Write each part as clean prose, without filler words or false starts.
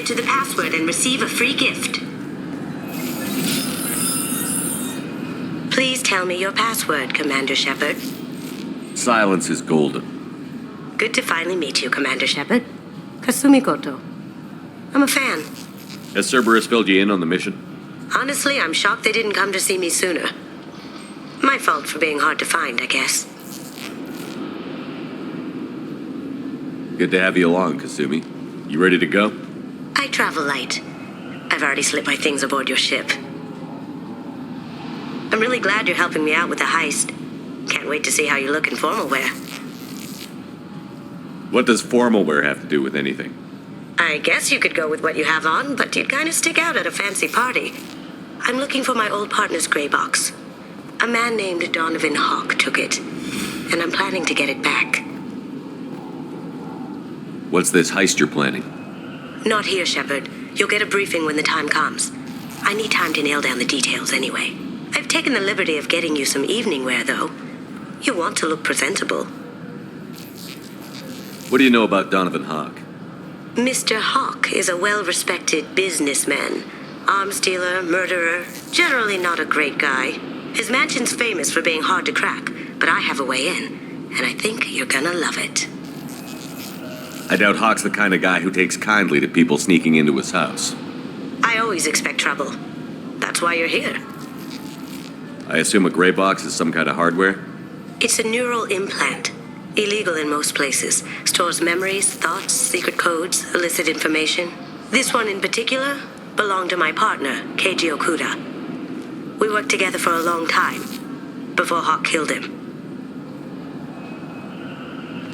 to the password and receive a free gift. Please tell me your password, Commander Shepard. Silence is golden. Good to finally meet you, Commander Shepard. Kasumi Goto. I'm a fan. Has Cerberus filled you in on the mission? Honestly, I'm shocked they didn't come to see me sooner. My fault for being hard to find, I guess. Good to have you along, Kasumi. You ready to go? I travel light. I've already slipped my things aboard your ship. I'm really glad you're helping me out with the heist. Can't wait to see how you look in formal wear. What does formal wear have to do with anything? I guess you could go with what you have on, but you'd kind of stick out at a fancy party. I'm looking for my old partner's gray box. A man named Donovan Hawk took it, and I'm planning to get it back. What's this heist you're planning? Not here, Shepard. You'll get a briefing when the time comes. I need time to nail down the details anyway. I've taken the liberty of getting you some evening wear, though. You want to look presentable. What do you know about Donovan Hawk? Mr. Hawk is a well-respected businessman. Arms dealer, murderer, generally not a great guy. His mansion's famous for being hard to crack, but I have a way in, and I think you're gonna love it. I doubt Hawk's the kind of guy who takes kindly to people sneaking into his house. I always expect trouble. That's why you're here. I assume a gray box is some kind of hardware? It's a neural implant. Illegal in most places. Stores memories, thoughts, secret codes, illicit information. This one in particular belonged to my partner, Keiji Okuda. We worked together for a long time, before Hawk killed him.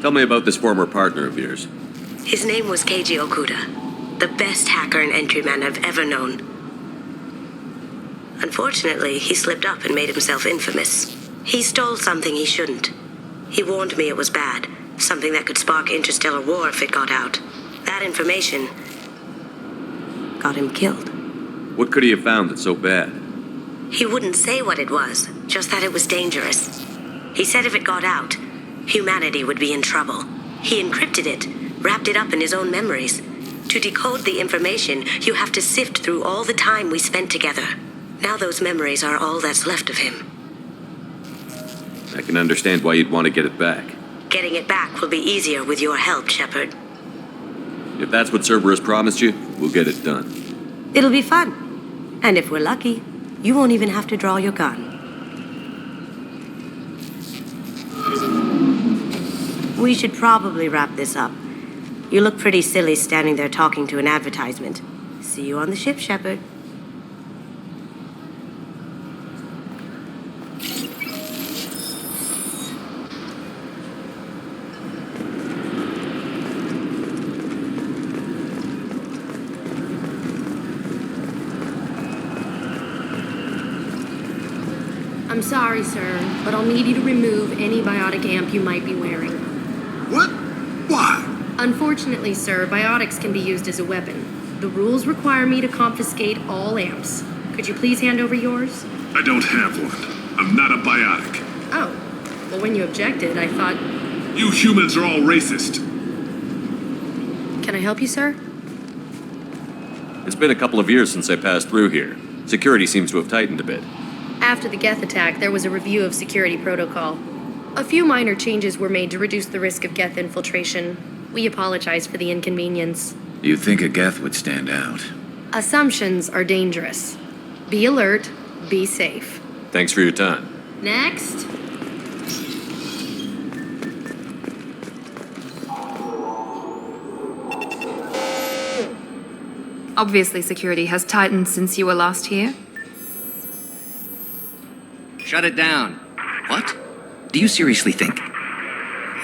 Tell me about this former partner of yours. His name was Keiji Okuda, the best hacker and entryman I've ever known. Unfortunately, he slipped up and made himself infamous. He stole something he shouldn't. He warned me it was bad, something that could spark interstellar war if it got out. That information got him killed. What could he have found that's so bad? He wouldn't say what it was, just that it was dangerous. He said if it got out, humanity would be in trouble. He encrypted it, wrapped it up in his own memories. To decode the information, you have to sift through all the time we spent together. Now those memories are all that's left of him. I can understand why you'd want to get it back. Getting it back will be easier with your help, Shepard. If that's what Cerberus promised you, we'll get it done. It'll be fun. And if we're lucky, you won't even have to draw your gun. We should probably wrap this up. You look pretty silly standing there talking to an advertisement. See you on the ship, Shepard. I'm sorry, sir, but I'll need you to remove any biotic amp you might be wearing. What? Why? Unfortunately, sir, biotics can be used as a weapon. The rules require me to confiscate all amps. Could you please hand over yours? I don't have one. I'm not a biotic. Oh. Well, when you objected, I thought... You humans are all racist. Can I help you, sir? It's been a couple of years since I passed through here. Security seems to have tightened a bit. After the Geth attack, there was a review of security protocol. A few minor changes were made to reduce the risk of Geth infiltration. We apologize for the inconvenience. You'd think a Geth would stand out. Assumptions are dangerous. Be alert, be safe. Thanks for your time. Next. Obviously, security has tightened since you were last here. Shut it down. What? Do you seriously think?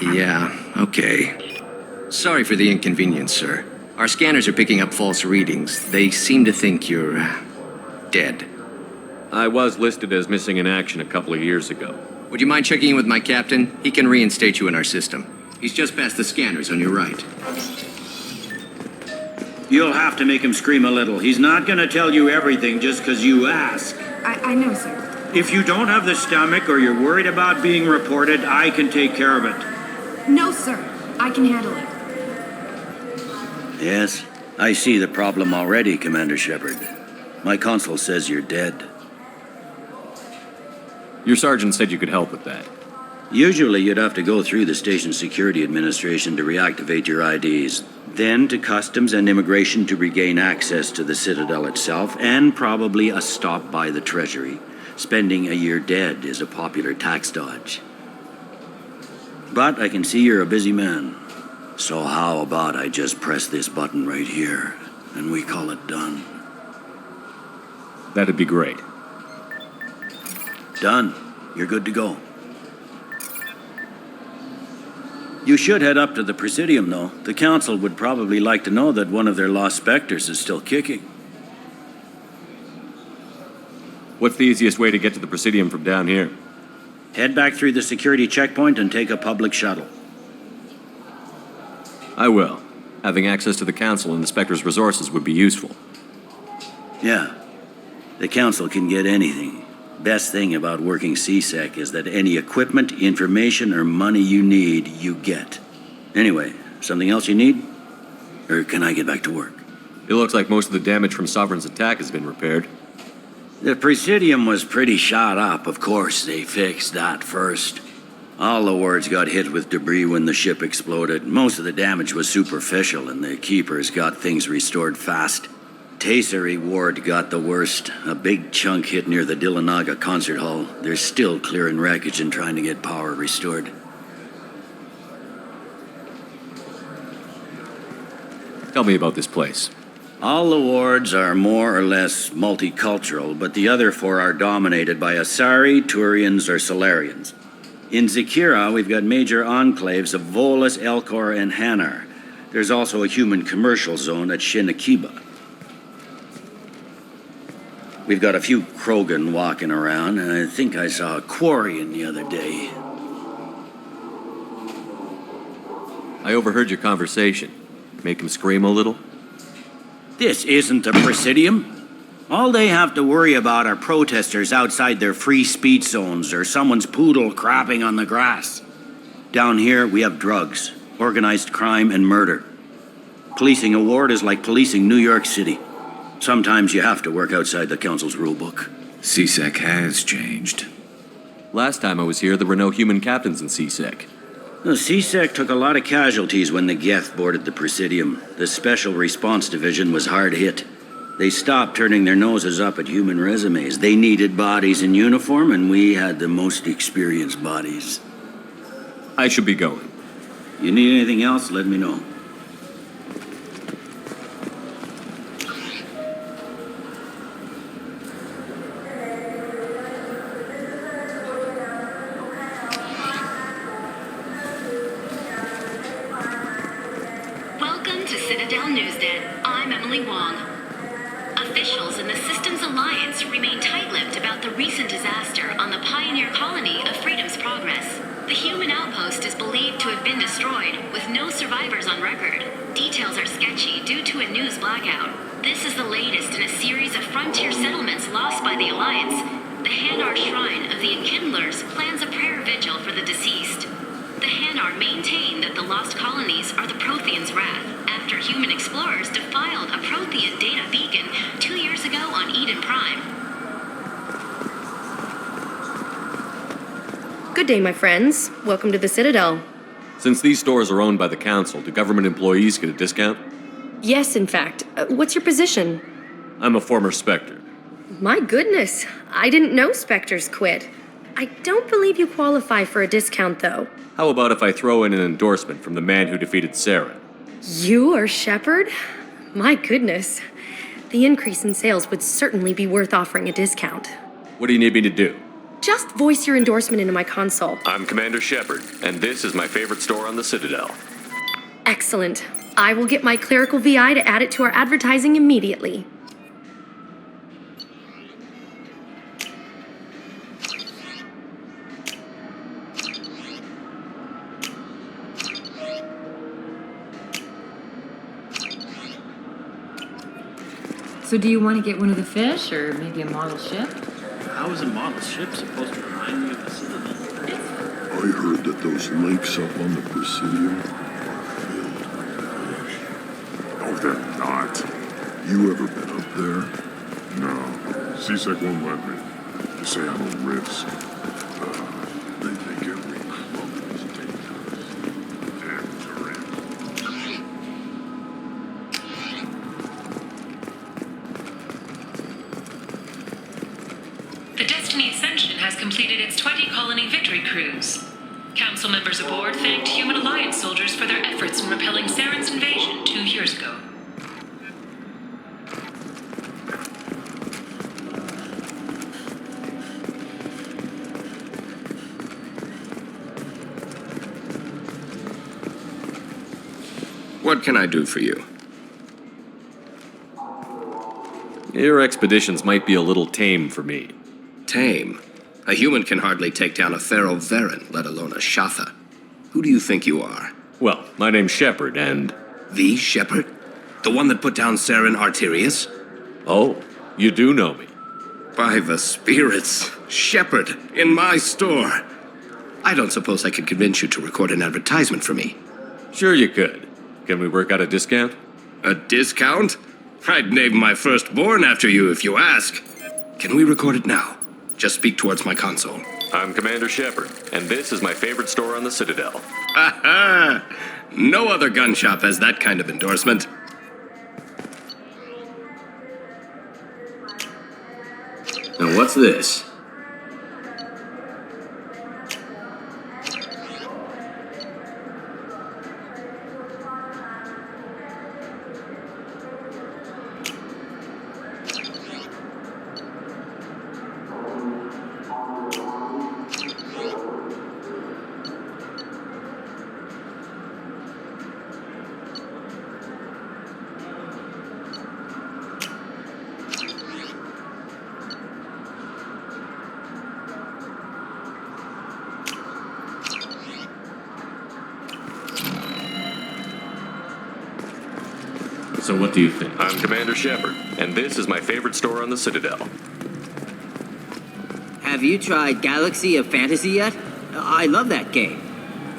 Yeah, okay. Sorry for the inconvenience, sir. Our scanners are picking up false readings. They seem to think you're... dead. I was listed as missing in action a couple of years ago. Would you mind checking in with my captain? He can reinstate you in our system. He's just past the scanners on your right. You'll have to make him scream a little. He's not gonna tell you everything just because you ask. I know, sir. If you don't have the stomach or you're worried about being reported, I can take care of it. No, sir. I can handle it. Yes? I see the problem already, Commander Shepard. My consul says you're dead. Your sergeant said you could help with that. Usually you'd have to go through the Station Security Administration to reactivate your IDs, then to Customs and Immigration to regain access to the Citadel itself, and probably a stop by the Treasury. Spending a year dead is a popular tax dodge. But I can see you're a busy man. So how about I just press this button right here, and we call it done? That'd be great. Done. You're good to go. You should head up to the Presidium, though. The Council would probably like to know that one of their lost Spectres is still kicking. What's the easiest way to get to the Presidium from down here? Head back through the security checkpoint and take a public shuttle. I will. Having access to the Council and the Spectre's resources would be useful. Yeah. The Council can get anything. Best thing about working CSEC is that any equipment, information, or money you need, you get. Anyway, something else you need? Or can I get back to work? It looks like most of the damage from Sovereign's attack has been repaired. The Presidium was pretty shot up. Of course, they fixed that first. All the wards got hit with debris when the ship exploded. Most of the damage was superficial, and the Keepers got things restored fast. Tasery Ward got the worst. A big chunk hit near the Dillanaga concert hall. They're still clearing wreckage and trying to get power restored. Tell me about this place. All the wards are more or less multicultural, but the other four are dominated by Asari, Turians, or Solarians. In Zakira, we've got major enclaves of Volus, Elcor, and Hanar. There's also a human commercial zone at Shinakiba. We've got a few Krogan walking around, and I think I saw a Quarian the other day. I overheard your conversation. Make him scream a little? This isn't the Presidium. All they have to worry about are protesters outside their free speech zones or someone's poodle crapping on the grass. Down here, we have drugs, organized crime, and murder. Policing a ward is like policing New York City. Sometimes you have to work outside the Council's rulebook. CSEC has changed. Last time I was here, there were no human captains in CSEC. The CSEC took a lot of casualties when the Geth boarded the Presidium. The Special Response Division was hard hit. They stopped turning their noses up at human resumes. They needed bodies in uniform, and we had the most experienced bodies. I should be going. You need anything else, let me know. Welcome to Citadel Newsnet. I'm Emily Wong. Officials in the Systems Alliance remain tight-lipped about the recent disaster on the pioneer colony of Freedom's Progress. The human outpost is believed to have been destroyed, with no survivors on record. Details are sketchy due to a news blackout. This is the latest in a series of frontier settlements lost by the Alliance. The Hanar Shrine of the Enkindlers plans a prayer vigil for the deceased. The Hanar maintain that the lost colonies are the Protheans' wrath, after human explorers defiled a Prothean data beacon 2 years ago on Eden Prime. Good day, my friends. Welcome to the Citadel. Since these stores are owned by the Council, do government employees get a discount? Yes, in fact. What's your position? I'm a former Spectre. My goodness, I didn't know Spectres quit. I don't believe you qualify for a discount, though. How about if I throw in an endorsement from the man who defeated Sarah? You are Shepard? My goodness. The increase in sales would certainly be worth offering a discount. What do you need me to do? Just voice your endorsement into my console. I'm Commander Shepard, and this is my favorite store on the Citadel. Excellent. I will get my clerical VI to add it to our advertising immediately. So do you want to get one of the fish, or maybe a model ship? How is a model ship supposed to remind me of the Citadel? I heard that those lakes up on the Presidium are filled with fish. No, they're not. You ever been up there? No. C-Sec won't let me. They say I'm a risk. They think every clump is dangerous. Damn Turians. The Destiny Ascension has completed its 20-colony victory cruise. Council members aboard thanked Human Alliance soldiers for their efforts in repelling Saren's invasion 2 years ago. What can I do for you? Your expeditions might be a little tame for me. Tame? A human can hardly take down a Pharaoh Varen, let alone a Shatha. Who do you think you are? Well, my name's Shepard, and... The Shepard? The one that put down Saren Arterius? Oh, you do know me. By the spirits, Shepard, in my store. I don't suppose I could convince you to record an advertisement for me. Sure you could. Can we work out a discount? A discount? I'd name my firstborn after you if you ask. Can we record it now? Just speak towards my console. I'm Commander Shepard, and this is my favorite store on the Citadel. Ha ha! No other gun shop has that kind of endorsement. Now what's this? So what do you think? I'm Commander Shepard, and this is my favorite store on the Citadel. Have you tried Galaxy of Fantasy yet? I love that game.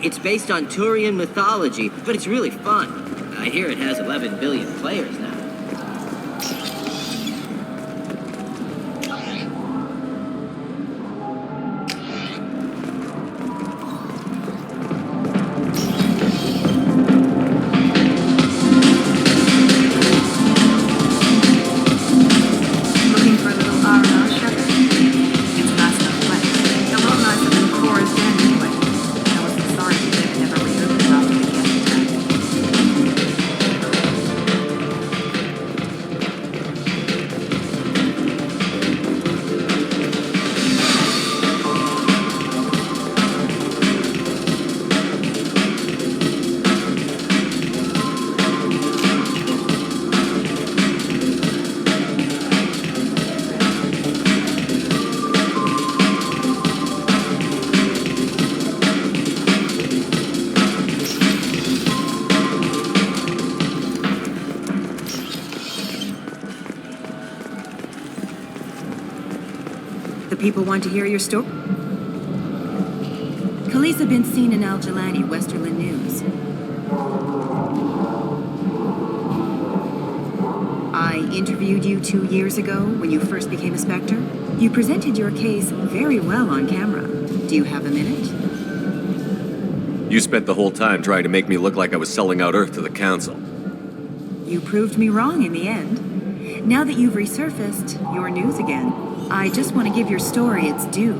It's based on Turian mythology, but it's really fun. I hear it has 11 billion players now. People want to hear your story? Khaleesa been seen in Al-Jalani, Westerland News. I interviewed you 2 years ago when you first became a Spectre. You presented your case very well on camera. Do you have a minute? You spent the whole time trying to make me look like I was selling out Earth to the Council. You proved me wrong in the end. Now that you've resurfaced, you're news again. I just want to give your story its due.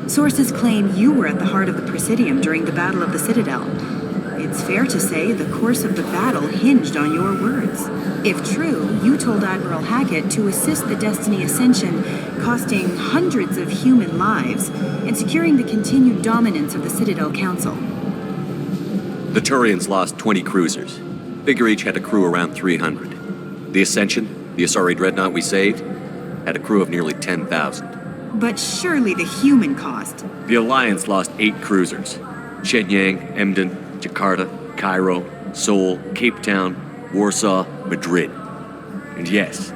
Sources claim you were at the heart of the Presidium during the Battle of the Citadel. It's fair to say the course of the battle hinged on your words. If true, you told Admiral Hackett to assist the Destiny Ascension, costing hundreds of human lives, and securing the continued dominance of the Citadel Council. The Turians lost 20 cruisers. Figure each had a crew around 300. The Ascension, the Asari dreadnought we saved, had a crew of nearly 10,000. But surely the human cost. The Alliance lost 8 cruisers. Shenyang, Emden, Jakarta, Cairo, Seoul, Cape Town, Warsaw, Madrid. And yes,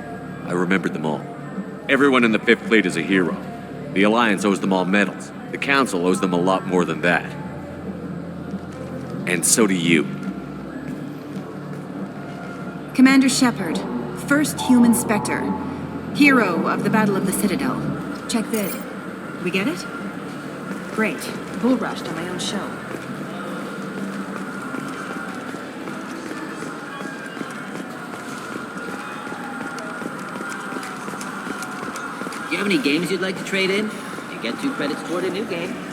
I remembered them all. Everyone in the 5th Fleet is a hero. The Alliance owes them all medals. The Council owes them a lot more than that. And so do you. Commander Shepard, first human Spectre, hero of the Battle of the Citadel. Check vid. We get it? Great. Bull rushed on my own show. You have any games you'd like to trade in? You get 2 credits toward a new game.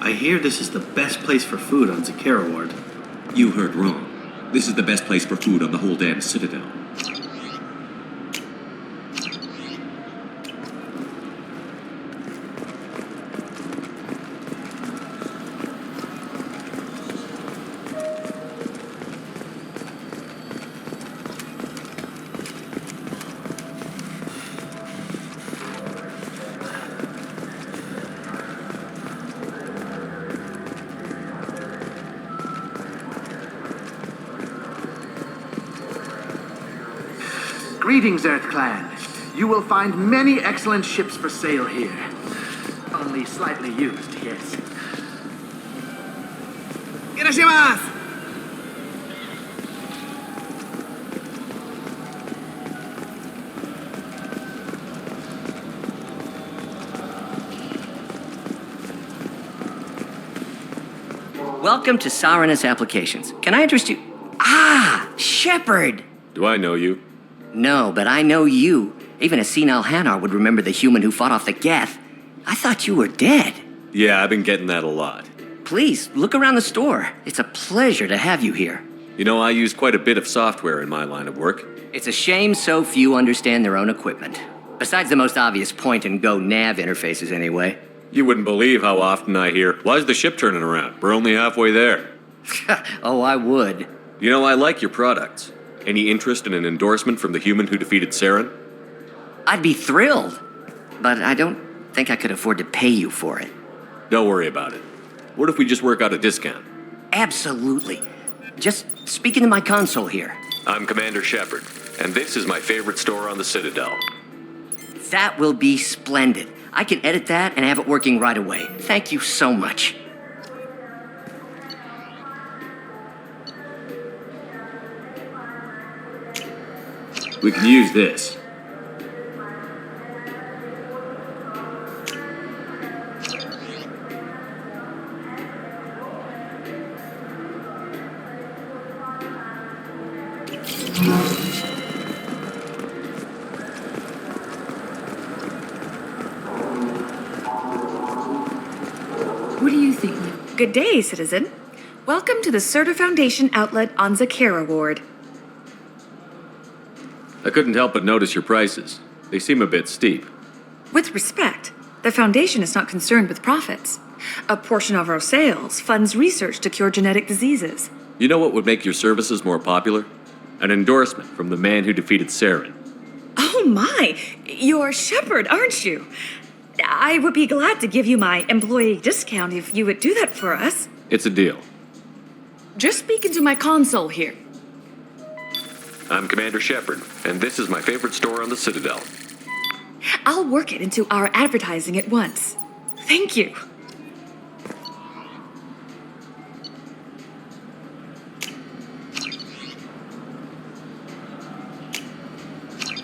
I hear this is the best place for food on Zakera Ward. You heard wrong. This is the best place for food on the whole damn Citadel. Greetings, Earth Clan. You will find many excellent ships for sale here. Only slightly used, yes. Irashimasu! Welcome to Saranus Applications. Can I interest you? Ah, Shepard! Do I know you? No, but I know you. Even a senile Hanar would remember the human who fought off the Geth. I thought you were dead. Yeah, I've been getting that a lot. Please, look around the store. It's a pleasure to have you here. You know, I use quite a bit of software in my line of work. It's a shame so few understand their own equipment. Besides the most obvious point-and-go nav interfaces, anyway. You wouldn't believe how often I hear, "Why's the ship turning around? We're only halfway there." Oh, I would. You know, I like your products. Any interest in an endorsement from the human who defeated Saren? I'd be thrilled. But I don't think I could afford to pay you for it. Don't worry about it. What if we just work out a discount? Absolutely. Just speak into my console here. I'm Commander Shepard, and this is my favorite store on the Citadel. That will be splendid. I can edit that and have it working right away. Thank you so much. We can use this. What do you think? Good day, citizen. Welcome to the Certa Foundation outlet on Zakera Ward. I couldn't help but notice your prices. They seem a bit steep. With respect, the Foundation is not concerned with profits. A portion of our sales funds research to cure genetic diseases. You know what would make your services more popular? An endorsement from the man who defeated Saren. Oh my! You're Shepard, aren't you? I would be glad to give you my employee discount if you would do that for us. It's a deal. Just speak into my console here. I'm Commander Shepard, and this is my favorite store on the Citadel. I'll work it into our advertising at once. Thank you.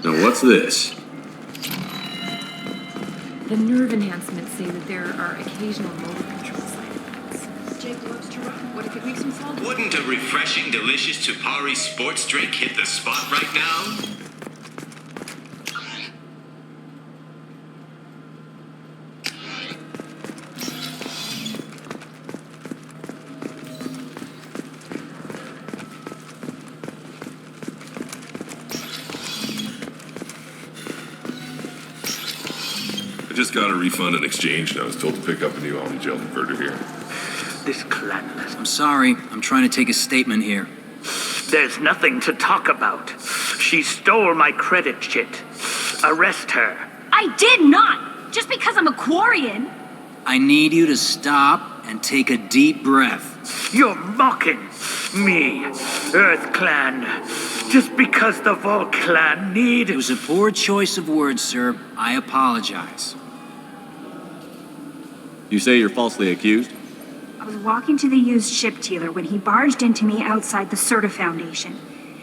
Now what's this? The nerve enhancements say that there are occasional motor control side effects. Jake loves to run. What if it makes him fall? Wouldn't a refreshing, delicious Tupari sports drink hit the spot right now? I just got a refund and exchange, and I was told to pick up a new Omni-Gel converter here. This clan. I'm sorry. I'm trying to take a statement here. There's nothing to talk about. She stole my credit chit. Arrest her. I did not! Just because I'm a Quarian. I need you to stop and take a deep breath. You're mocking me, Earth Clan. Just because the Vol Clan need... It was a poor choice of words, sir. I apologize. You say you're falsely accused? I was walking to the used ship dealer when he barged into me outside the Serta Foundation.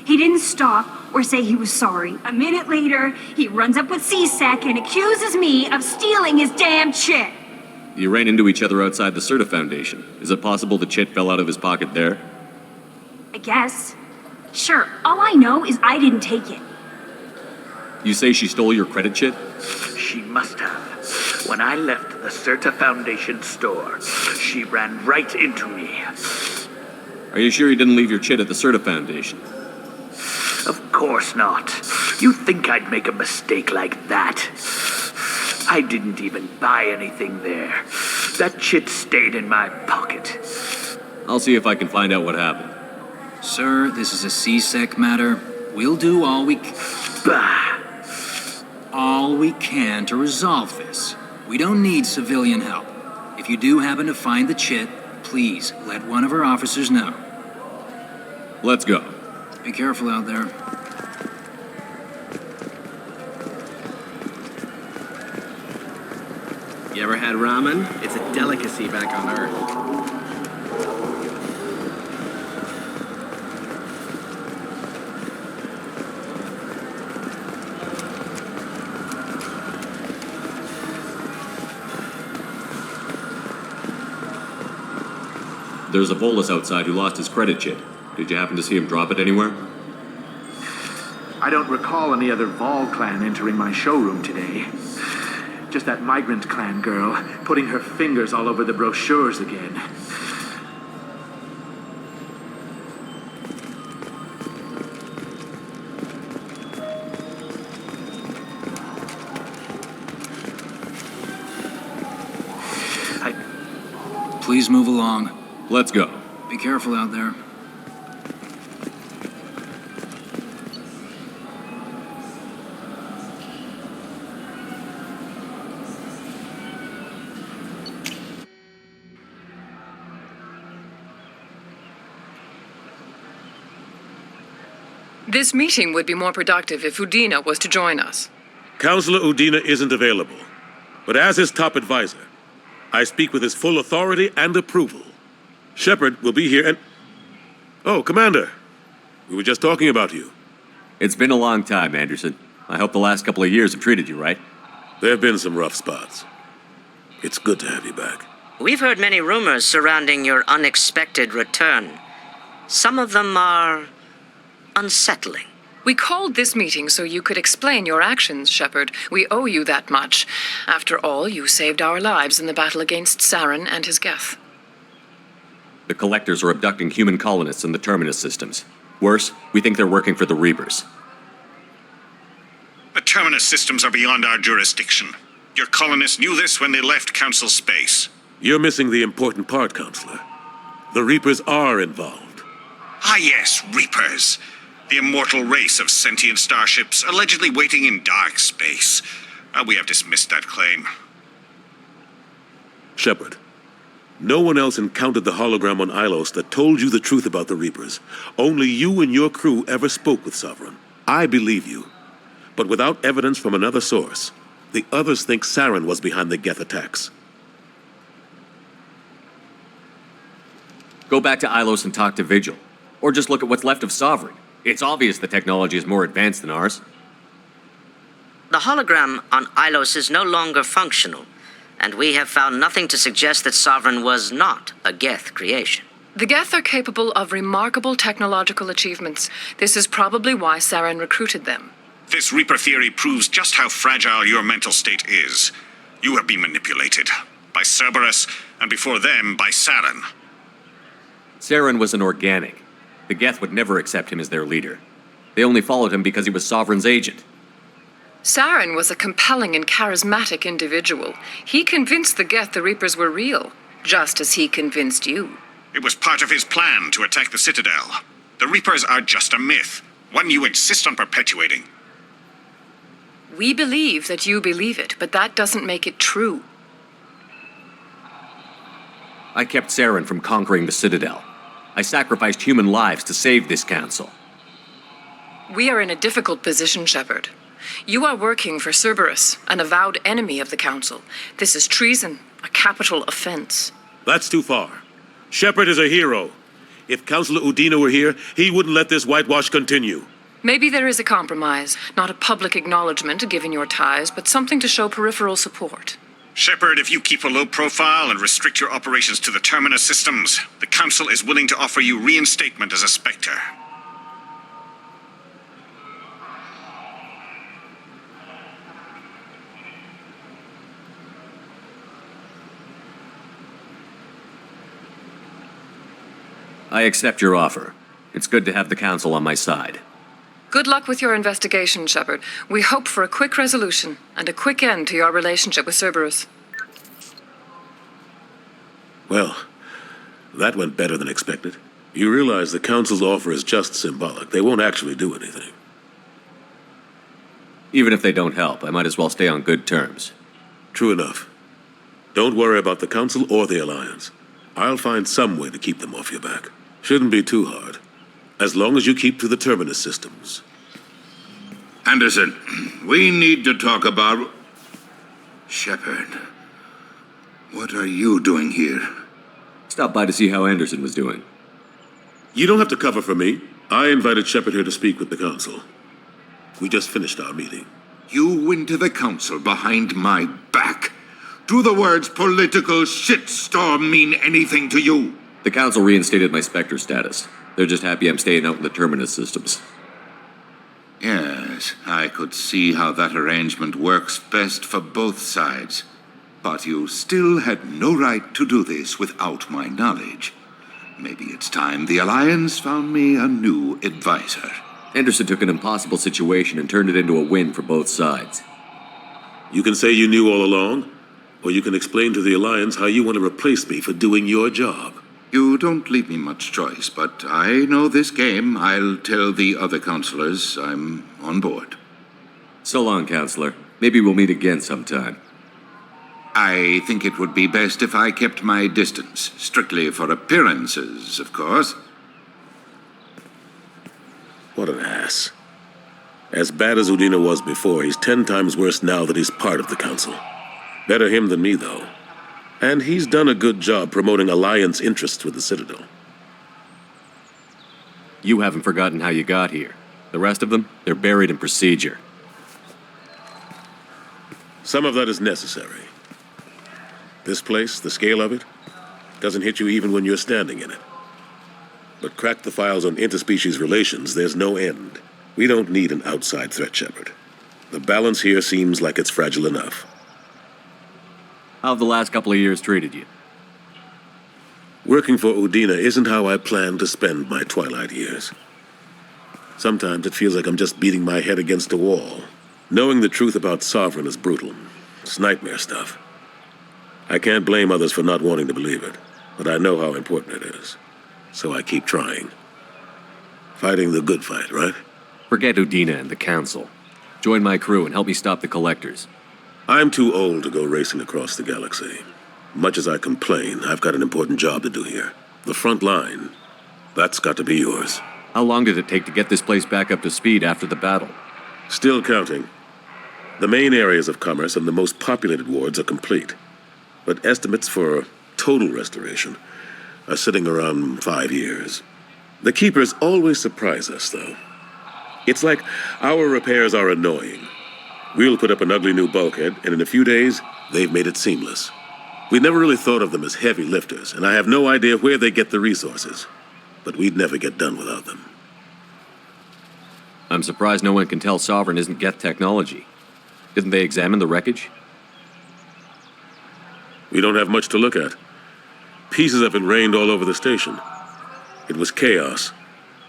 He didn't stop or say he was sorry. A minute later, he runs up with CSEC and accuses me of stealing his damn chit. You ran into each other outside the Serta Foundation. Is it possible the chit fell out of his pocket there? I guess. Sure, all I know is I didn't take it. You say she stole your credit chit? She must have. When I left the Serta Foundation store, she ran right into me. Are you sure you didn't leave your chit at the Serta Foundation? Of course not. You think I'd make a mistake like that? I didn't even buy anything there. That chit stayed in my pocket. I'll see if I can find out what happened. Sir, this is a CSEC matter. We'll do all we can to resolve this. We don't need civilian help. If you do happen to find the chit, please let one of our officers know. Let's go. Be careful out there. You ever had ramen? It's a delicacy back on Earth. There's a Volus outside who lost his credit chit. Did you happen to see him drop it anywhere? I don't recall any other Vol Clan entering my showroom today. Just that migrant clan girl putting her fingers all over the brochures again. Please move along. Let's go. Be careful out there. This meeting would be more productive if Udina was to join us. Counselor Udina isn't available, but as his top advisor, I speak with his full authority and approval. Shepard will be here and... Oh, Commander. We were just talking about you. It's been a long time, Anderson. I hope the last couple of years have treated you right. There have been some rough spots. It's good to have you back. We've heard many rumors surrounding your unexpected return. Some of them are unsettling. We called this meeting so you could explain your actions, Shepard. We owe you that much. After all, you saved our lives in the battle against Saren and his Geth. The Collectors are abducting human colonists in the Terminus systems. Worse, we think they're working for the Reapers. The Terminus systems are beyond our jurisdiction. Your colonists knew this when they left Council space. You're missing the important part, Counselor. The Reapers are involved. Ah yes, Reapers. The immortal race of sentient starships allegedly waiting in dark space. We have dismissed that claim. Shepard, no one else encountered the hologram on Ilos that told you the truth about the Reapers. Only you and your crew ever spoke with Sovereign. I believe you. But without evidence from another source, the others think Saren was behind the Geth attacks. Go back to Ilos and talk to Vigil. Or just look at what's left of Sovereign. It's obvious the technology is more advanced than ours. The hologram on Ilos is no longer functional, and we have found nothing to suggest that Sovereign was not a Geth creation. The Geth are capable of remarkable technological achievements. This is probably why Saren recruited them. This Reaper theory proves just how fragile your mental state is. You have been manipulated. By Cerberus, and before them, by Saren. Saren was an organic. The Geth would never accept him as their leader. They only followed him because he was Sovereign's agent. Saren was a compelling and charismatic individual. He convinced the Geth the Reapers were real, just as he convinced you. It was part of his plan to attack the Citadel. The Reapers are just a myth, one you insist on perpetuating. We believe that you believe it, but that doesn't make it true. I kept Saren from conquering the Citadel. I sacrificed human lives to save this council. We are in a difficult position, Shepard. You are working for Cerberus, an avowed enemy of the Council. This is treason, a capital offense. That's too far. Shepard is a hero. If Councilor Udina were here, he wouldn't let this whitewash continue. Maybe there is a compromise, not a public acknowledgement given your ties, but something to show peripheral support. Shepard, if you keep a low profile and restrict your operations to the Terminus systems, the Council is willing to offer you reinstatement as a Spectre. I accept your offer. It's good to have the Council on my side. Good luck with your investigation, Shepard. We hope for a quick resolution and a quick end to your relationship with Cerberus. Well, that went better than expected. You realize the Council's offer is just symbolic. They won't actually do anything. Even if they don't help, I might as well stay on good terms. True enough. Don't worry about the Council or the Alliance. I'll find some way to keep them off your back. Shouldn't be too hard. As long as you keep to the Terminus systems. Anderson, we need to talk about... Shepard. What are you doing here? Stopped by to see how Anderson was doing. You don't have to cover for me. I invited Shepard here to speak with the Council. We just finished our meeting. You went to the Council behind my back. Do the words political shitstorm mean anything to you? The Council reinstated my Spectre status. They're just happy I'm staying out in the Terminus systems. Yes, I could see how that arrangement works best for both sides. But you still had no right to do this without my knowledge. Maybe it's time the Alliance found me a new advisor. Anderson took an impossible situation and turned it into a win for both sides. You can say you knew all along, or you can explain to the Alliance how you want to replace me for doing your job. You don't leave me much choice, but I know this game. I'll tell the other counselors I'm on board. So long, Counselor. Maybe we'll meet again sometime. I think it would be best if I kept my distance, strictly for appearances, of course. What an ass. As bad as Udina was before, he's 10 times worse now that he's part of the Council. Better him than me, though. And he's done a good job promoting Alliance interests with the Citadel. You haven't forgotten how you got here. The rest of them, they're buried in procedure. Some of that is necessary. This place, the scale of it, doesn't hit you even when you're standing in it. But crack the files on interspecies relations, there's no end. We don't need an outside threat, Shepard. The balance here seems like it's fragile enough. How have the last couple of years treated you? Working for Udina isn't how I planned to spend my twilight years. Sometimes it feels like I'm just beating my head against a wall. Knowing the truth about Sovereign is brutal. It's nightmare stuff. I can't blame others for not wanting to believe it, but I know how important it is. So I keep trying. Fighting the good fight, right? Forget Udina and the Council. Join my crew and help me stop the Collectors. I'm too old to go racing across the galaxy. Much as I complain, I've got an important job to do here. The front line, that's got to be yours. How long did it take to get this place back up to speed after the battle? Still counting. The main areas of commerce and the most populated wards are complete. But estimates for total restoration are sitting around 5 years. The Keepers always surprise us, though. It's like our repairs are annoying. We'll put up an ugly new bulkhead, and in a few days, they've made it seamless. We never really thought of them as heavy lifters, and I have no idea where they get the resources. But we'd never get done without them. I'm surprised no one can tell Sovereign isn't Geth technology. Didn't they examine the wreckage? We don't have much to look at. Pieces of it rained all over the station. It was chaos,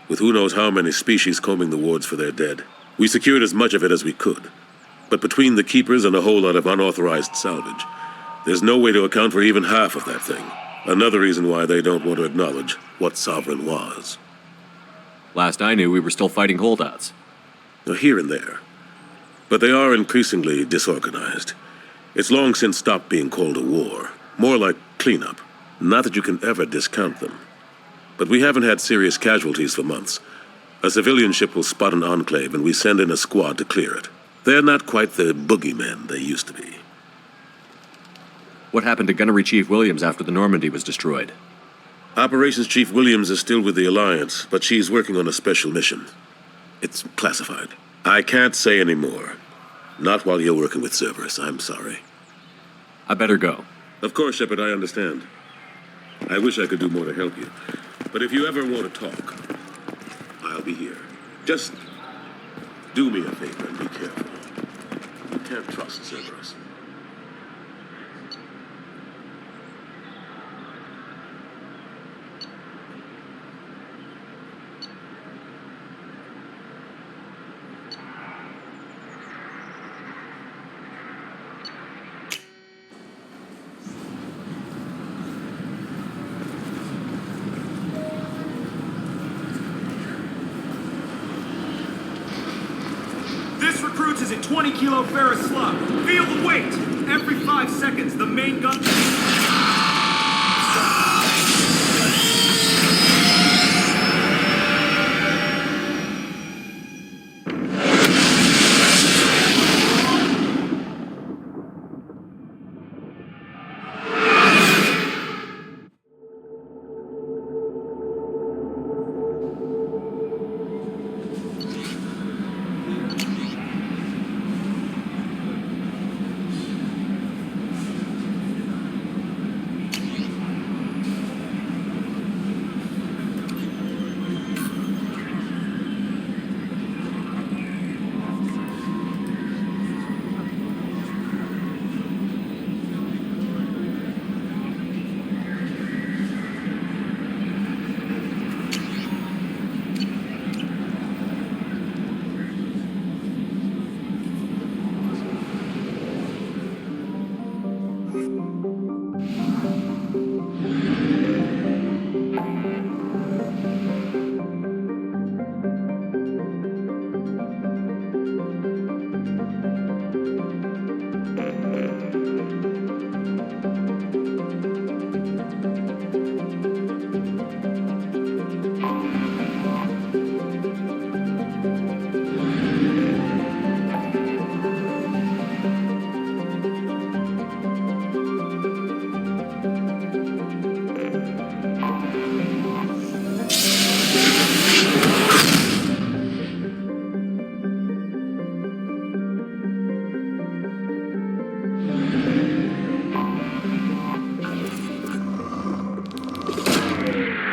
with who knows how many species combing the wards for their dead. We secured as much of it as we could. But between the Keepers and a whole lot of unauthorized salvage, there's no way to account for even half of that thing. Another reason why they don't want to acknowledge what Sovereign was. Last I knew, we were still fighting holdouts. Here and there. But they are increasingly disorganized. It's long since stopped being called a war. More like cleanup. Not that you can ever discount them. But we haven't had serious casualties for months. A civilian ship will spot an enclave and we send in a squad to clear it. They're not quite the boogeymen they used to be. What happened to Gunnery Chief Williams after the Normandy was destroyed? Operations Chief Williams is still with the Alliance, but she's working on a special mission. It's classified. I can't say any more. Not while you're working with Cerberus, I'm sorry. I better go. Of course, Shepard, I understand. I wish I could do more to help you. But if you ever want to talk, I'll be here. Just do me a favor and be careful. You can't trust Cerberus. This recruits is a 20 kilo ferrous slug. Feel the weight. Every 5 seconds, the main gun.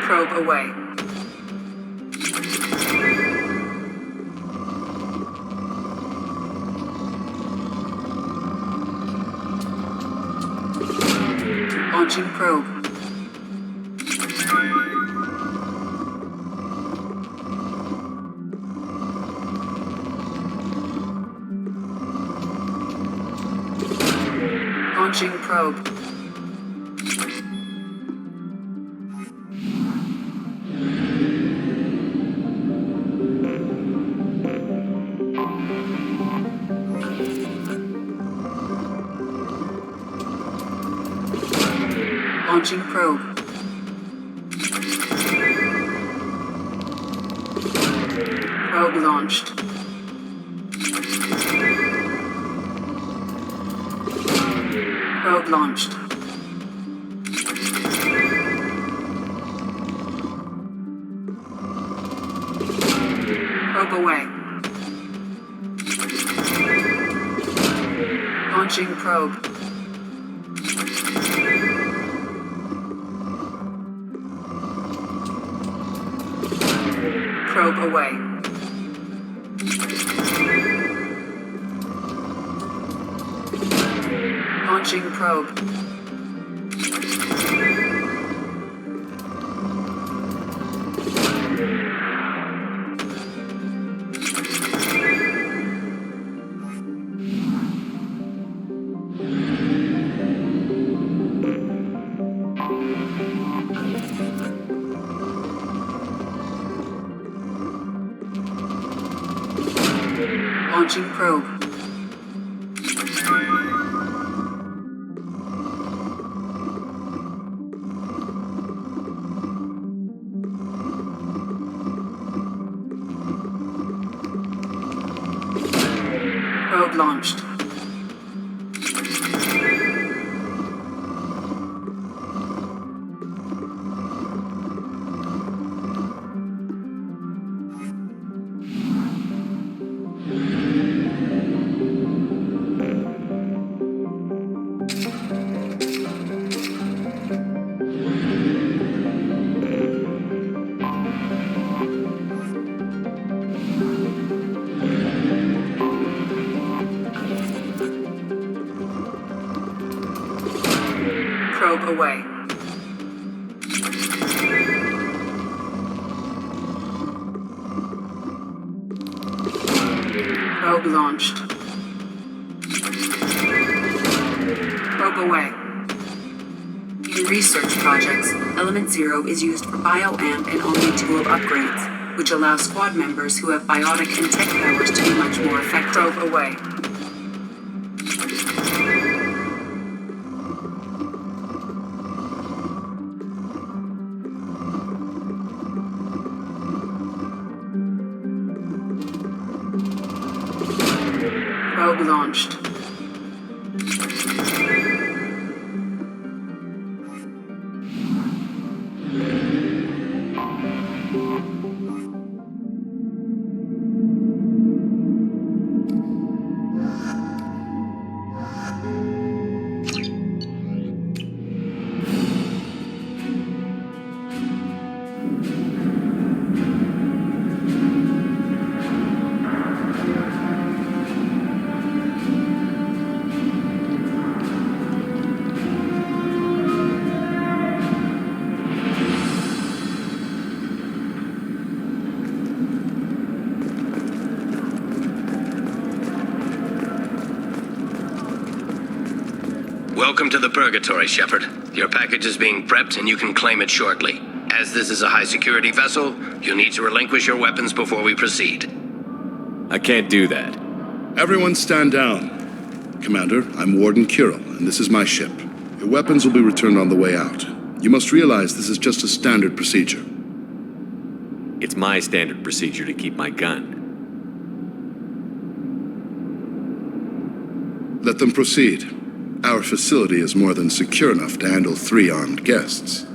Probe away. Launching probe. Launching probe. Launching probe. Probe launched. Probe launched. Probe away. Launching probe. Probe away. Launching probe. Launching probe. Probe launched. Probe away. Probe launched. Probe away. In research projects, Element Zero is used for bioamp and omni-tool upgrades, which allow squad members who have biotic and tech powers to be much more effective. Probe away. Probe launched. Welcome to the Purgatory, Shepard. Your package is being prepped and you can claim it shortly. As this is a high-security vessel, you'll need to relinquish your weapons before we proceed. I can't do that. Everyone stand down. Commander, I'm Warden Kirill, and this is my ship. Your weapons will be returned on the way out. You must realize this is just a standard procedure. It's my standard procedure to keep my gun. Let them proceed. Our facility is more than secure enough to handle 3 armed guests.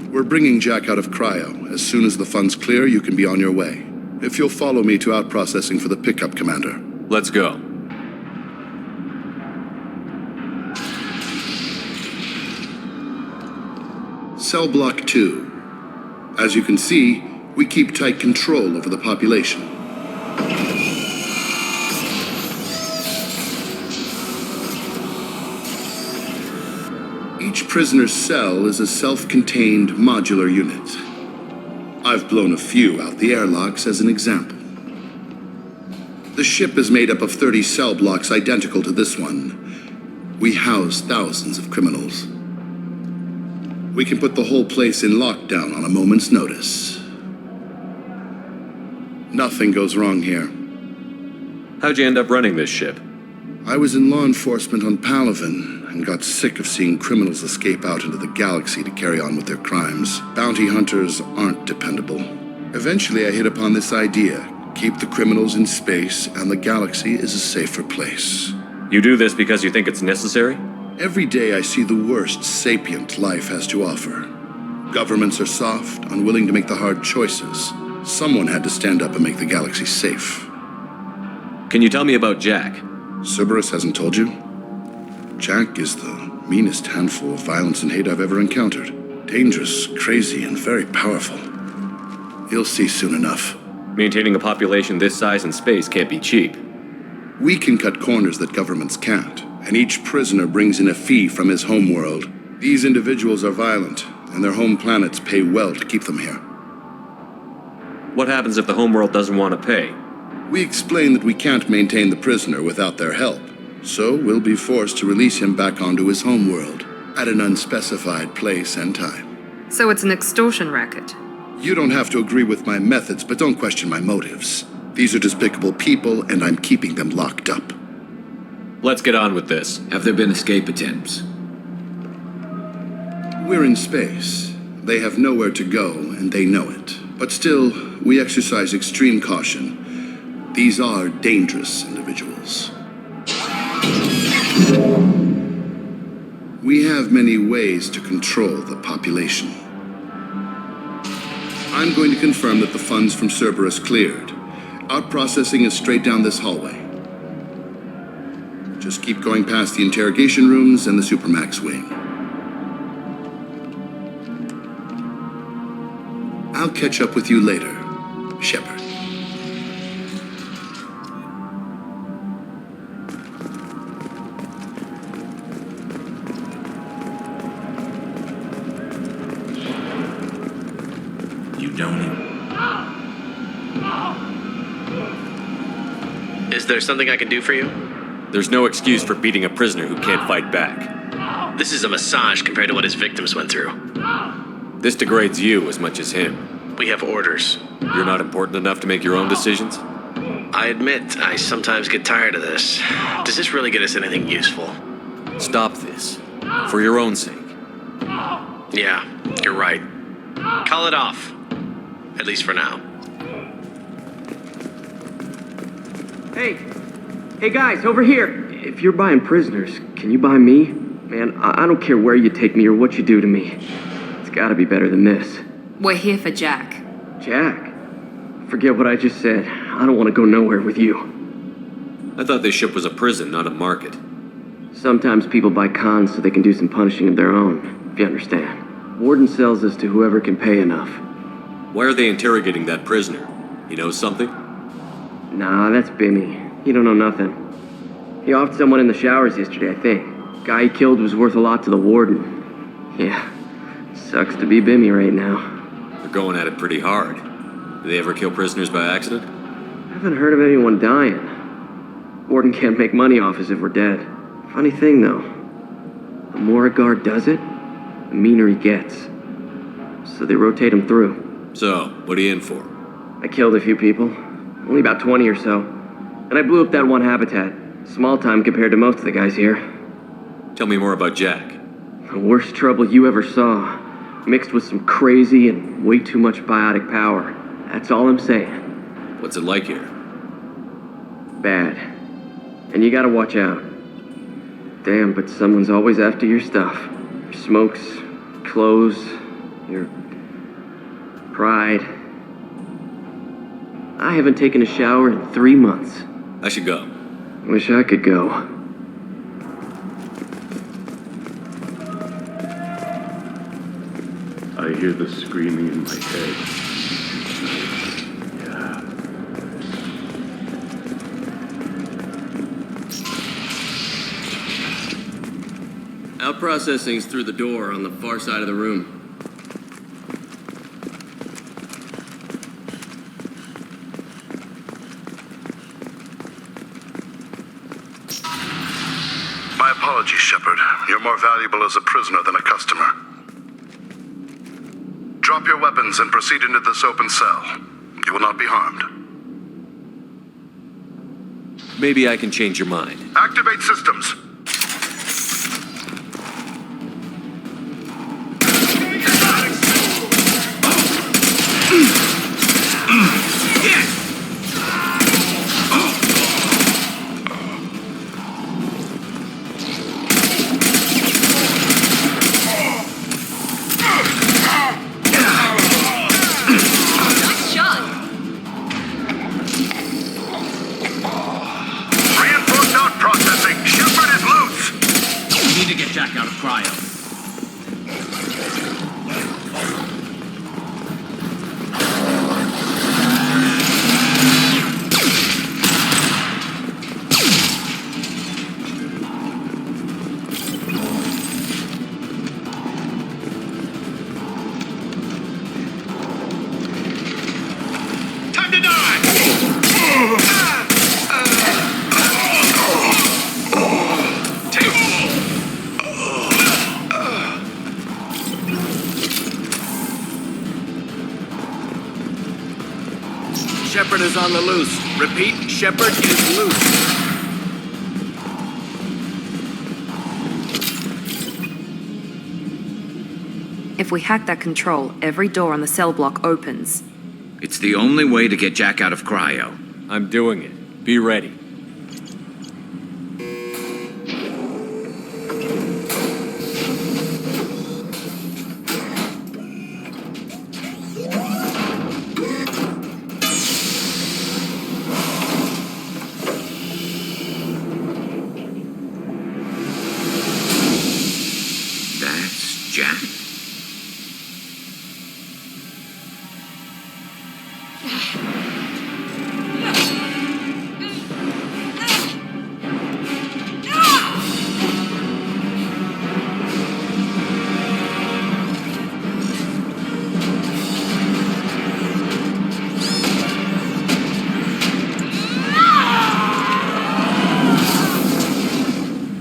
We're bringing Jack out of cryo. As soon as the funds clear, you can be on your way. If you'll follow me to out-processing for the pickup, Commander. Let's go. Cell Block 2. As you can see, we keep tight control over the population. Each prisoner's cell is a self-contained modular unit. I've blown a few out the airlocks as an example. The ship is made up of 30 cell blocks identical to this one. We house thousands of criminals. We can put the whole place in lockdown on a moment's notice. Nothing goes wrong here. How'd you end up running this ship? I was in law enforcement on Palaven and got sick of seeing criminals escape out into the galaxy to carry on with their crimes. Bounty hunters aren't dependable. Eventually I hit upon this idea. Keep the criminals in space and the galaxy is a safer place. You do this because you think it's necessary? Every day I see the worst sapient life has to offer. Governments are soft, unwilling to make the hard choices. Someone had to stand up and make the galaxy safe. Can you tell me about Jack? Cerberus hasn't told you? Jack is the meanest handful of violence and hate I've ever encountered. Dangerous, crazy, and very powerful. You'll see soon enough. Maintaining a population this size in space can't be cheap. We can cut corners that governments can't, and each prisoner brings in a fee from his homeworld. These individuals are violent, and their home planets pay well to keep them here. What happens if the homeworld doesn't want to pay? We explain that we can't maintain the prisoner without their help, so we'll be forced to release him back onto his homeworld at an unspecified place and time. So it's an extortion racket. You don't have to agree with my methods, but don't question my motives. These are despicable people, and I'm keeping them locked up. Let's get on with this. Have there been escape attempts? We're in space. They have nowhere to go, and they know it. But still, we exercise extreme caution. These are dangerous individuals. We have many ways to control the population. I'm going to confirm that the funds from Cerberus cleared. Our processing is straight down this hallway. Just keep going past the interrogation rooms and the Supermax wing. I'll catch up with you later, Shepard. You don't even... Is there something I can do for you? There's no excuse for beating a prisoner who can't fight back. This is a massage compared to what his victims went through. This degrades you as much as him. We have orders. You're not important enough to make your own decisions? I admit, I sometimes get tired of this. Does this really get us anything useful? Stop this. For your own sake. Yeah, you're right. Call it off. At least for now. Hey guys, over here. If you're buying prisoners, can you buy me? Man, I don't care where you take me or what you do to me. It's gotta be better than this. We're here for Jack. Jack? Forget what I just said. I don't want to go nowhere with you. I thought this ship was a prison, not a market. Sometimes people buy cons so they can do some punishing of their own, if you understand. Warden sells us to whoever can pay enough. Why are they interrogating that prisoner? He knows something? Nah, that's Bimmy. He don't know nothing. He offed someone in the showers yesterday, I think. Guy he killed was worth a lot to the warden. Yeah, sucks to be Bimmy right now. They're going at it pretty hard. Do they ever kill prisoners by accident? I haven't heard of anyone dying. Warden can't make money off us if we're dead. Funny thing, though. The more a guard does it, the meaner he gets. So they rotate him through. So, what are you in for? I killed a few people. Only about 20 or so. And I blew up that one habitat. Small time compared to most of the guys here. Tell me more about Jack. The worst trouble you ever saw. Mixed with some crazy and way too much biotic power. That's all I'm saying. What's it like here? Bad. And you gotta watch out. Damn, but someone's always after your stuff. Your smokes, clothes, your pride. I haven't taken a shower in 3 months. I should go. Wish I could go. I hear the screaming in my head. Yeah. Out processing's through the door on the far side of the room. My apologies, Shepard. You're more valuable as a prisoner than a customer. Drop your weapons and proceed into this open cell. You will not be harmed. Maybe I can change your mind. Activate systems. Reinforced out processing. Shepard is loose. We need to get Jack out of cryo. Time to die! Shepard is on the loose. Repeat, Shepard is loose. If we hack that control, every door on the cell block opens. It's the only way to get Jack out of cryo. I'm doing it. Be ready. That's Jack.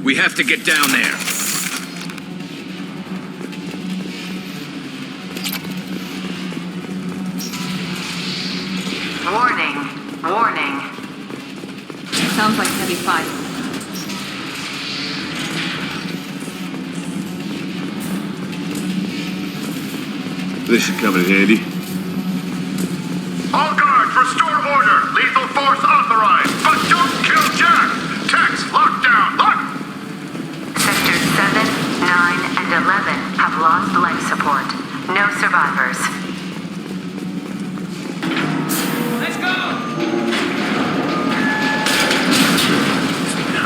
We have to get down there. Warning. Warning. Sounds like heavy fire. This should come in handy. All guards, restore order. Lethal force authorized, but don't kill Jack. Tex, lock down. Lock. Sectors 7, 9, and 11 have lost life support. No survivors. Let's go!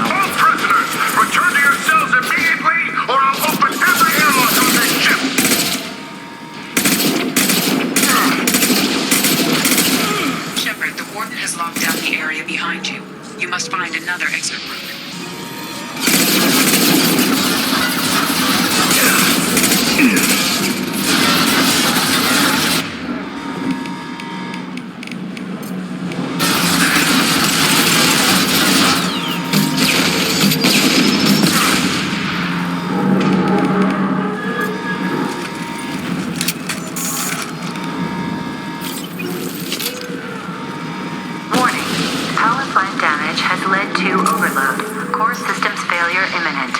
All prisoners, return to your cells immediately, or I'll open every airlock on this ship. Shepard, the warden has locked down the area behind you. You must find another exit route. Warning. Power plant damage has led to overload. Core systems failure imminent.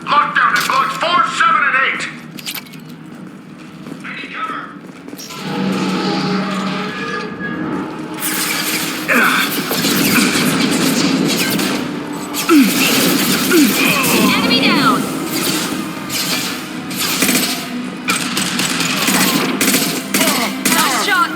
Lockdown in blocks 4, 7, and 8. Enemy down! Nice shot!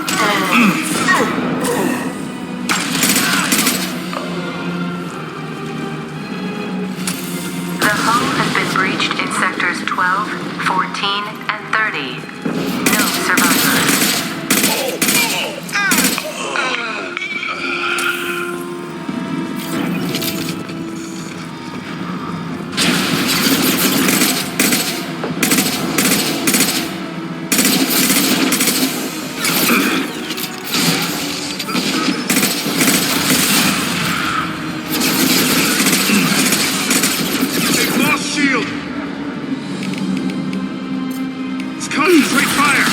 The hull has been breached in sectors 12, 14, and 30. No survivors. They've lost shield. Let's concentrate fire.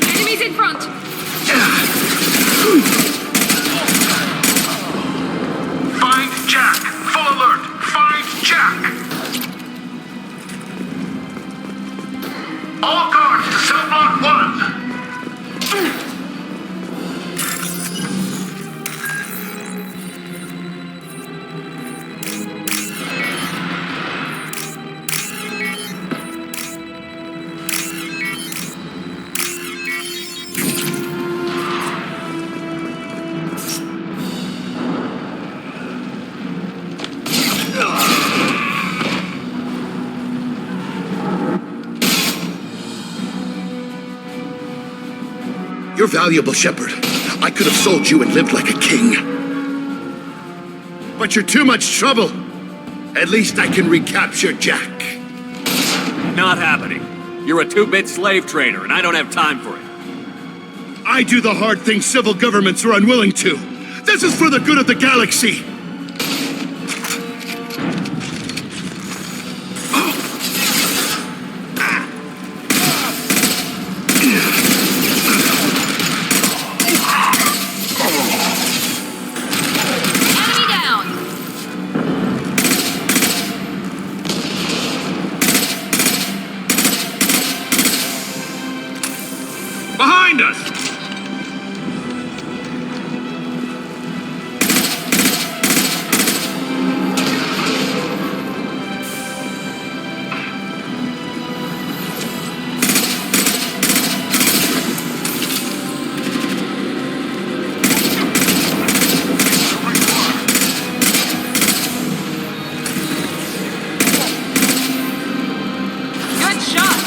Enemies in front! Find Jack. Full alert. Find Jack. All guards to cell block 1. You're valuable, Shepard. I could have sold you and lived like a king. But you're too much trouble. At least I can recapture Jack. Not happening. You're a two-bit slave trader, and I don't have time for it. I do the hard things civil governments are unwilling to. This is for the good of the galaxy. Behind us! Good shot!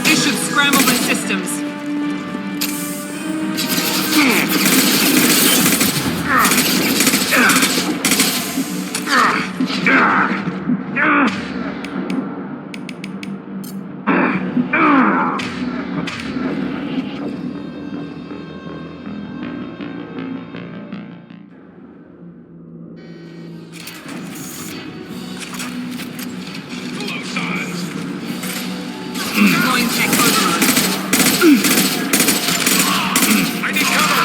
They should scramble the systems. Deploying tech overload. I need cover!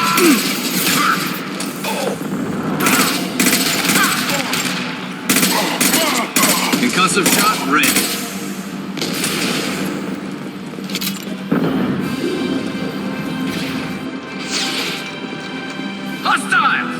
Concussive shot ready. Hostiles!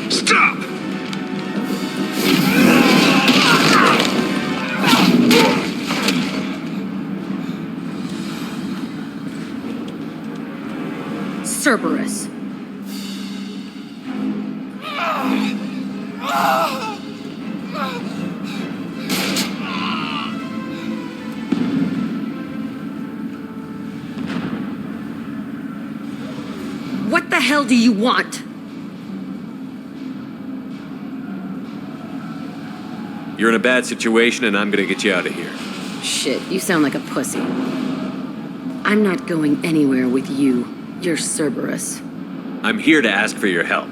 Stop! Cerberus. What the hell do you want? You're in a bad situation, and I'm gonna get you out of here. Shit, you sound like a pussy. I'm not going anywhere with you. You're Cerberus. I'm here to ask for your help.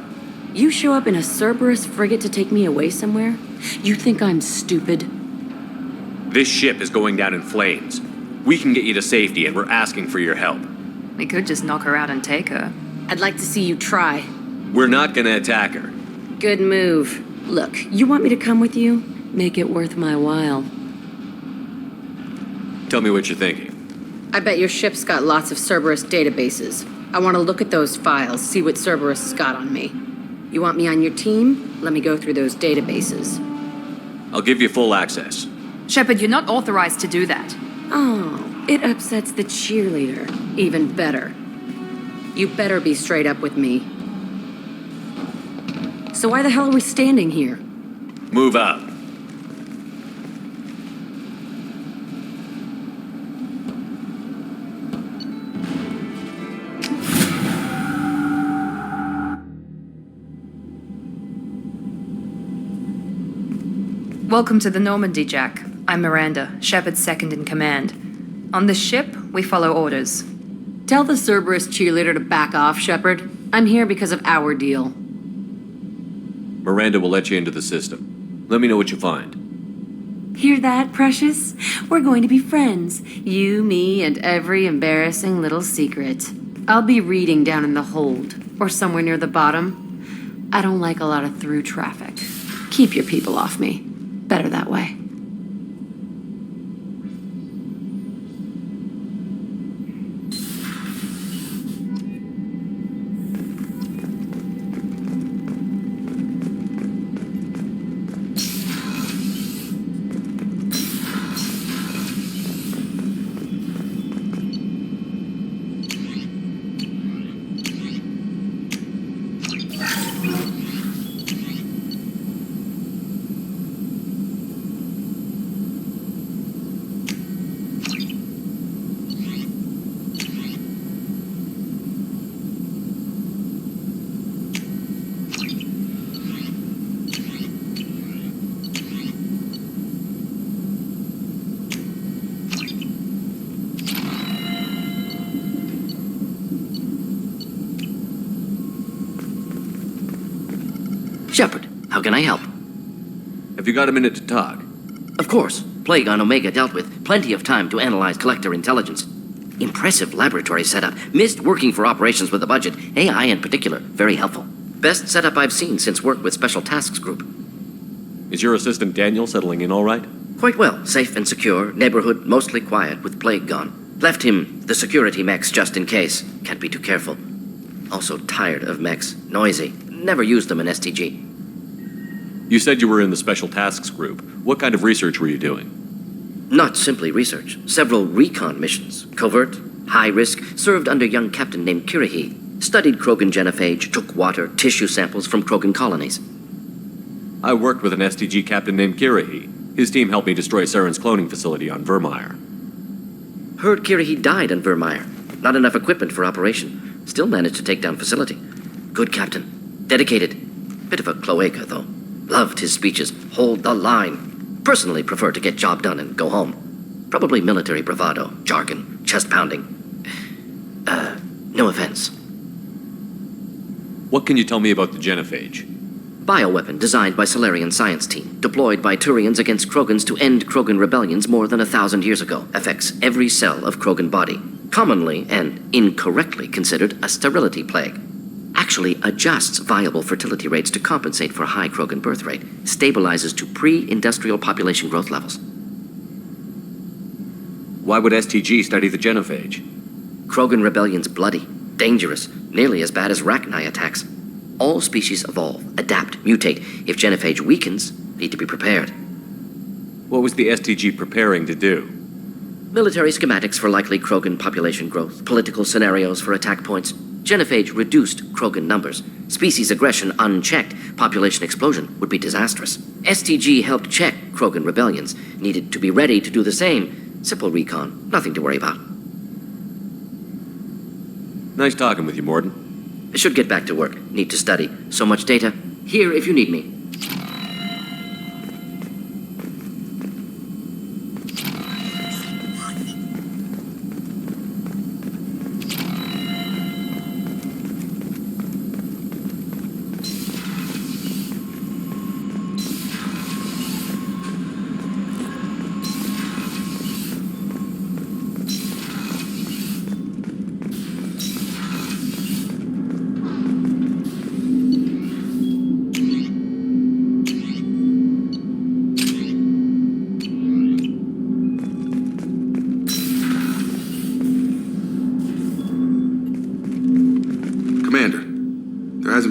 You show up in a Cerberus frigate to take me away somewhere? You think I'm stupid? This ship is going down in flames. We can get you to safety, and we're asking for your help. We could just knock her out and take her. I'd like to see you try. We're not gonna attack her. Good move. Look, you want me to come with you? Make it worth my while. Tell me what you're thinking. I bet your ship's got lots of Cerberus databases. I want to look at those files, see what Cerberus has got on me. You want me on your team? Let me go through those databases. I'll give you full access. Shepard, you're not authorized to do that. Oh, it upsets the cheerleader. Even better. You better be straight up with me. So why the hell are we standing here? Move out. Welcome to the Normandy, Jack. I'm Miranda, Shepard's second in command. On the ship, we follow orders. Tell the Cerberus cheerleader to back off, Shepard. I'm here because of our deal. Miranda will let you into the system. Let me know what you find. Hear that, Precious? We're going to be friends. You, me, and every embarrassing little secret. I'll be reading down in the hold, or somewhere near the bottom. I don't like a lot of through traffic. Keep your people off me. Better that way. Shepard, how can I help? Have you got a minute to talk? Of course. Plague on Omega dealt with. Plenty of time to analyze Collector intelligence. Impressive laboratory setup. Missed working for operations with a budget. AI in particular. Very helpful. Best setup I've seen since work with Special Tasks Group. Is your assistant Daniel settling in all right? Quite well. Safe and secure. Neighborhood mostly quiet with Plague gone. Left him the security mechs just in case. Can't be too careful. Also tired of mechs. Noisy. Never used them in STG. You said you were in the Special Tasks Group. What kind of research were you doing? Not simply research. Several recon missions. Covert, high risk, served under a young captain named Kirihi. Studied Krogan genophage, took water, tissue samples from Krogan colonies. I worked with an STG captain named Kirihi. His team helped me destroy Saren's cloning facility on Vermeer. Heard Kirihi died on Vermeer. Not enough equipment for operation. Still managed to take down facility. Good captain. Dedicated. Bit of a cloaca, though. Loved his speeches. Hold the line. Personally prefer to get job done and go home. Probably military bravado, jargon, chest pounding. No offense. What can you tell me about the genophage? Bioweapon designed by Solarian science team. Deployed by Turians against Krogans to end Krogan rebellions more than 1,000 years ago. Affects every cell of Krogan body. Commonly and incorrectly considered a sterility plague. Actually adjusts viable fertility rates to compensate for high Krogan birth rate. Stabilizes to pre-industrial population growth levels. Why would STG study the genophage? Krogan rebellion's bloody, dangerous, nearly as bad as Rachni attacks. All species evolve, adapt, mutate. If genophage weakens, need to be prepared. What was the STG preparing to do? Military schematics for likely Krogan population growth, political scenarios for attack points. Genophage reduced Krogan numbers. Species aggression unchecked, population explosion would be disastrous. STG helped check Krogan rebellions. Needed to be ready to do the same. Simple recon, nothing to worry about. Nice talking with you, Mordin. I should get back to work. Need to study. So much data. Here if you need me.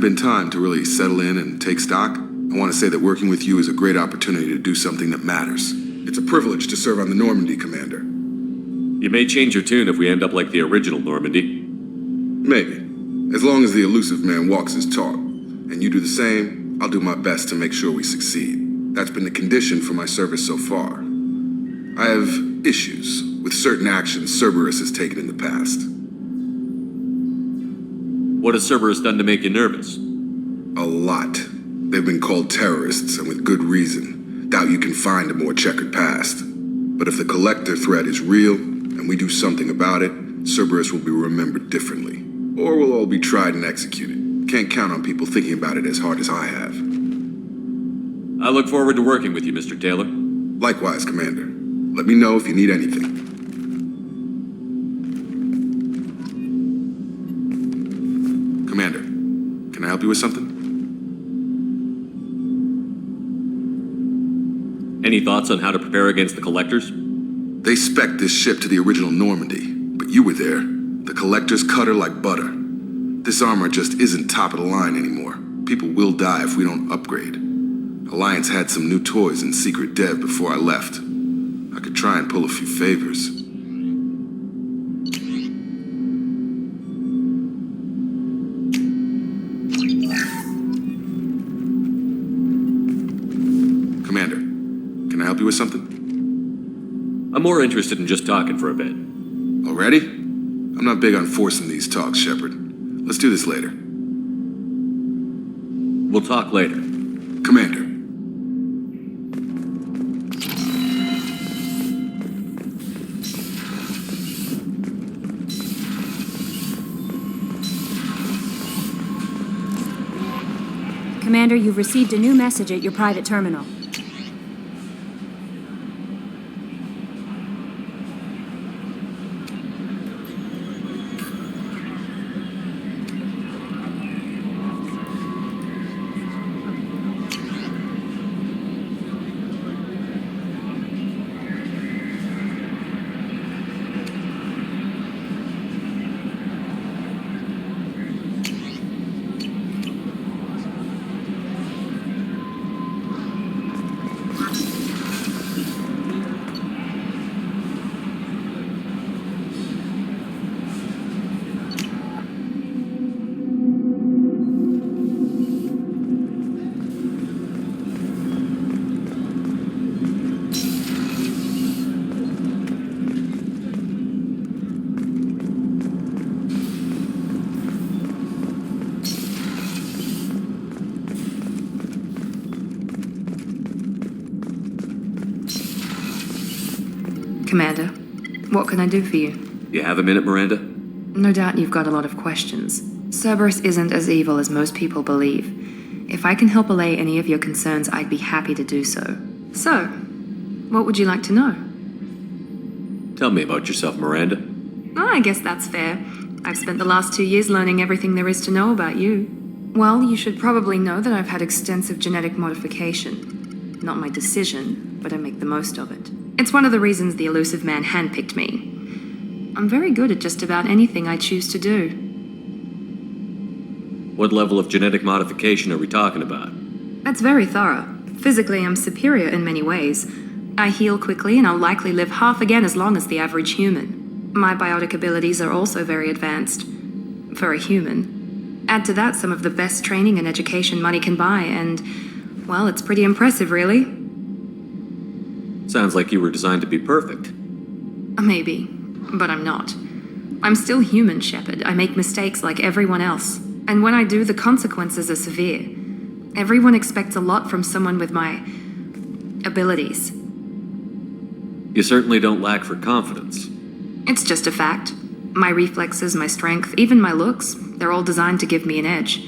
Been time to really settle in and take stock. I want to say that working with you is a great opportunity to do something that matters. It's a privilege to serve on the Normandy, Commander. You may change your tune if we end up like the original Normandy. Maybe. As long as the elusive man walks his talk, and you do the same, I'll do my best to make sure we succeed. That's been the condition for my service so far. I have issues with certain actions Cerberus has taken in the past. What has Cerberus done to make you nervous? A lot. They've been called terrorists, and with good reason. Doubt you can find a more checkered past. But if the Collector threat is real, and we do something about it, Cerberus will be remembered differently. Or we'll all be tried and executed. Can't count on people thinking about it as hard as I have. I look forward to working with you, Mr. Taylor. Likewise, Commander. Let me know if you need anything. Commander, can I help you with something? Any thoughts on how to prepare against the Collectors? They spec'd this ship to the original Normandy, but you were there. The Collectors cut her like butter. This armor just isn't top of the line anymore. People will die if we don't upgrade. Alliance had some new toys in secret dev before I left. I could try and pull a few favors. Commander, can I help you with something? I'm more interested in just talking for a bit. Already? I'm not big on forcing these talks, Shepard. Let's do this later. We'll talk later. Commander. Commander, you've received a new message at your private terminal. Commander, what can I do for you? You have a minute, Miranda? No doubt you've got a lot of questions. Cerberus isn't as evil as most people believe. If I can help allay any of your concerns, I'd be happy to do so. So, what would you like to know? Tell me about yourself, Miranda. Oh, I guess that's fair. I've spent the last 2 years learning everything there is to know about you. Well, you should probably know that I've had extensive genetic modification. Not my decision, but I make the most of it. It's one of the reasons the Elusive Man handpicked me. I'm very good at just about anything I choose to do. What level of genetic modification are we talking about? That's very thorough. Physically, I'm superior in many ways. I heal quickly, and I'll likely live half again as long as the average human. My biotic abilities are also very advanced. For a human. Add to that some of the best training and education money can buy, and, well, it's pretty impressive, really. Sounds like you were designed to be perfect. Maybe, but I'm not. I'm still human, Shepard. I make mistakes like everyone else. And when I do, the consequences are severe. Everyone expects a lot from someone with my abilities. You certainly don't lack for confidence. It's just a fact. My reflexes, my strength, even my looks, they're all designed to give me an edge.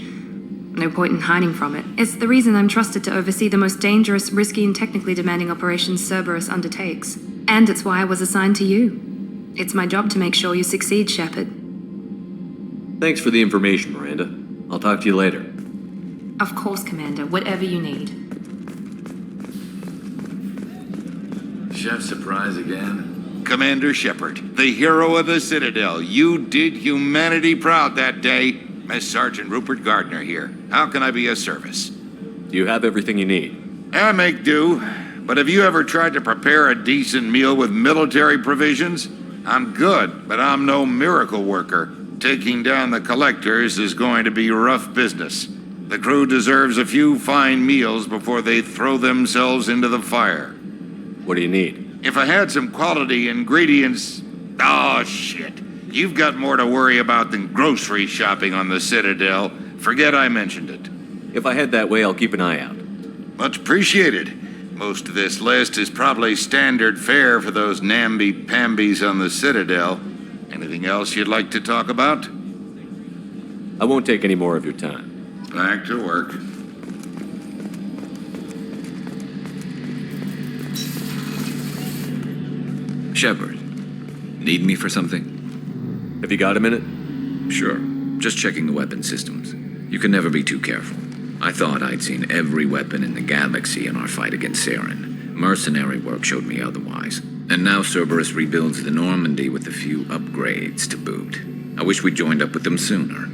No point in hiding from it. It's the reason I'm trusted to oversee the most dangerous, risky, and technically demanding operations Cerberus undertakes. And it's why I was assigned to you. It's my job to make sure you succeed, Shepard. Thanks for the information, Miranda. I'll talk to you later. Of course, Commander. Whatever you need. Chef surprise again? Commander Shepard, the hero of the Citadel. You did humanity proud that day. Miss Sergeant Rupert Gardner here. How can I be of service? Do you have everything you need? I make do. But have you ever tried to prepare a decent meal with military provisions? I'm good, but I'm no miracle worker. Taking down the Collectors is going to be rough business. The crew deserves a few fine meals before they throw themselves into the fire. What do you need? If I had some quality ingredients... Oh, shit. You've got more to worry about than grocery shopping on the Citadel. Forget I mentioned it. If I head that way, I'll keep an eye out. Much appreciated. Most of this list is probably standard fare for those namby-pambies on the Citadel. Anything else you'd like to talk about? I won't take any more of your time. Back to work. Shepard, need me for something? Have you got a minute? Sure. Just checking the weapon systems. You can never be too careful. I thought I'd seen every weapon in the galaxy in our fight against Saren. Mercenary work showed me otherwise. And now Cerberus rebuilds the Normandy with a few upgrades to boot. I wish we'd joined up with them sooner.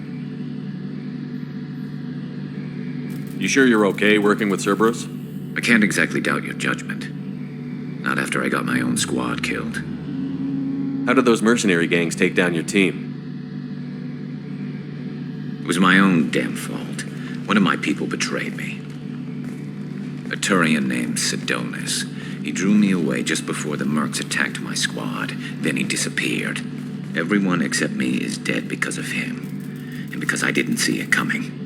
You sure you're okay working with Cerberus? I can't exactly doubt your judgment. Not after I got my own squad killed. How did those mercenary gangs take down your team? It was my own damn fault. One of my people betrayed me. A Turian named Sidonis. He drew me away just before the Mercs attacked my squad. Then he disappeared. Everyone except me is dead because of him. And because I didn't see it coming.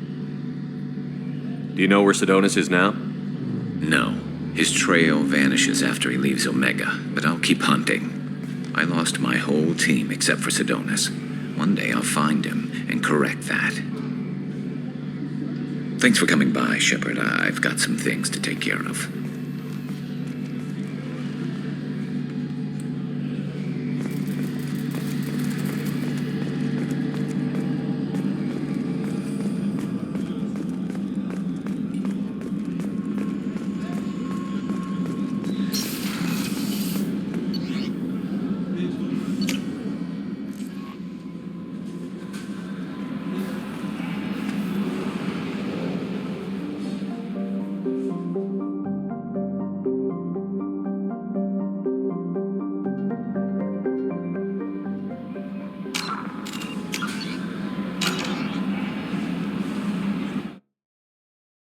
Do you know where Sidonis is now? No. His trail vanishes after he leaves Omega, but I'll keep hunting. I lost my whole team except for Sidonis. One day I'll find him and correct that. Thanks for coming by, Shepard. I've got some things to take care of.